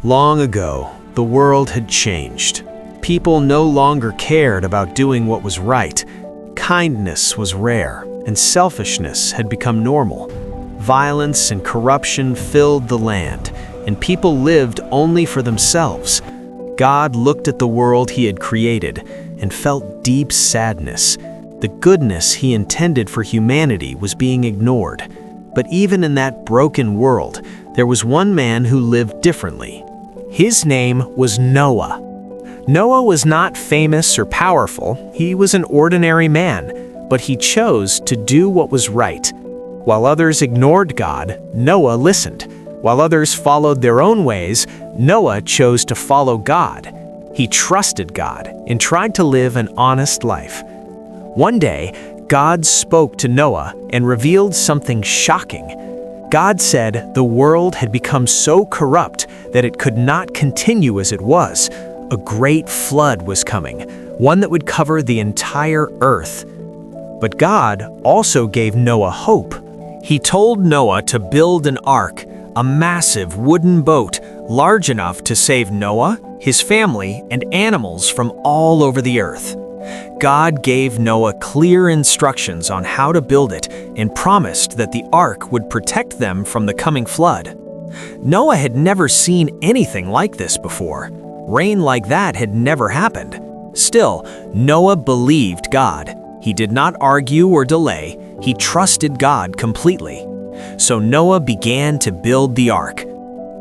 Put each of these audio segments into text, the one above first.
Long ago, the world had changed. People no longer cared about doing what was right. Kindness was rare, and selfishness had become normal. Violence and corruption filled the land, and people lived only for themselves. God looked at the world he had created and felt deep sadness. The goodness he intended for humanity was being ignored. But even in that broken world, there was one man who lived differently. His name was Noah. Noah was not famous or powerful. He was an ordinary man, but he chose to do what was right. While others ignored God, Noah listened. While others followed their own ways, Noah chose to follow God. He trusted God and tried to live an honest life. One day, God spoke to Noah and revealed something shocking. God said the world had become so corrupt that it could not continue as it was. A great flood was coming, one that would cover the entire earth. But God also gave Noah hope. He told Noah to build an ark, a massive wooden boat large enough to save Noah, his family, and animals from all over the earth. God gave Noah clear instructions on how to build it and promised that the ark would protect them from the coming flood. Noah had never seen anything like this before. Rain like that had never happened. Still, Noah believed God. He did not argue or delay. He trusted God completely. So Noah began to build the ark.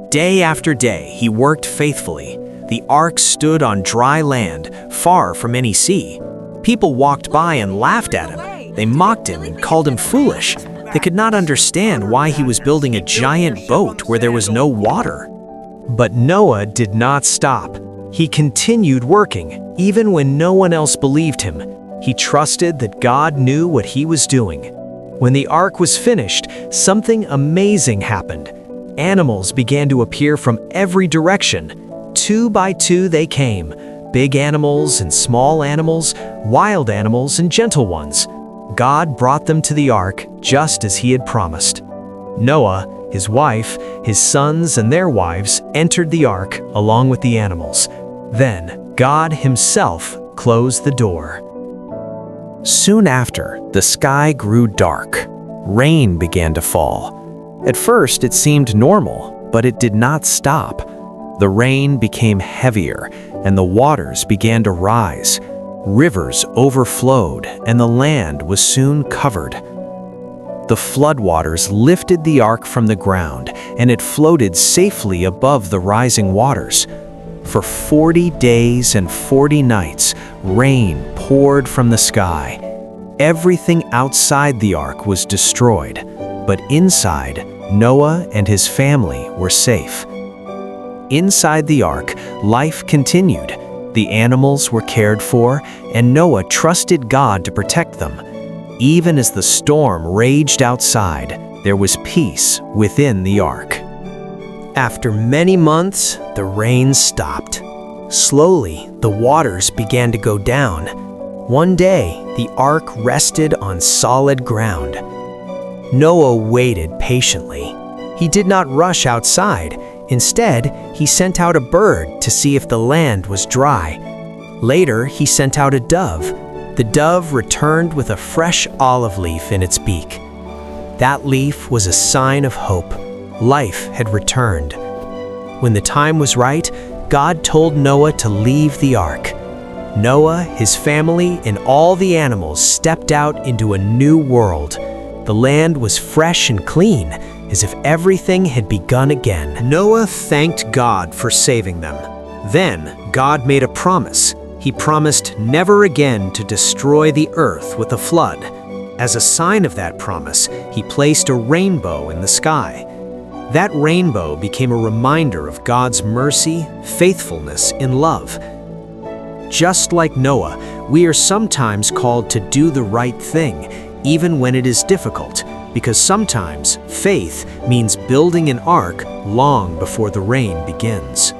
Day after day, he worked faithfully. The ark stood on dry land, far from any sea. People walked by and laughed at him. They mocked him and called him foolish. They could not understand why he was building a giant boat where there was no water. But Noah did not stop. He continued working, even when no one else believed him. He trusted that God knew what he was doing. When the ark was finished, something amazing happened. Animals began to appear from every direction. 2 by 2 they came, big animals and small animals, wild animals and gentle ones. God brought them to the ark just as he had promised. Noah, his wife, his sons and their wives entered the ark along with the animals. Then God himself closed the door. Soon after, the sky grew dark. Rain began to fall. At first it seemed normal, but it did not stop. The rain became heavier, and the waters began to rise. Rivers overflowed, and the land was soon covered. The floodwaters lifted the ark from the ground, and it floated safely above the rising waters. For 40 days and 40 nights, rain poured from the sky. Everything outside the ark was destroyed, but inside, Noah and his family were safe. Inside the ark, life continued. The animals were cared for, and Noah trusted God to protect them. Even as the storm raged outside, there was peace within the ark. After many months, the rain stopped. Slowly, the waters began to go down. One day, the ark rested on solid ground. Noah waited patiently. He did not rush outside. Instead, he sent out a bird to see if the land was dry. Later, he sent out a dove. The dove returned with a fresh olive leaf in its beak. That leaf was a sign of hope. Life had returned. When the time was right, God told Noah to leave the ark. Noah, his family, and all the animals stepped out into a new world. The land was fresh and clean, as if everything had begun again. Noah thanked God for saving them. Then God made a promise. He promised never again to destroy the earth with a flood. As a sign of that promise, he placed a rainbow in the sky. That rainbow became a reminder of God's mercy, faithfulness, and love. Just like Noah, we are sometimes called to do the right thing, even when it is difficult, because sometimes faith means building an ark long before the rain begins.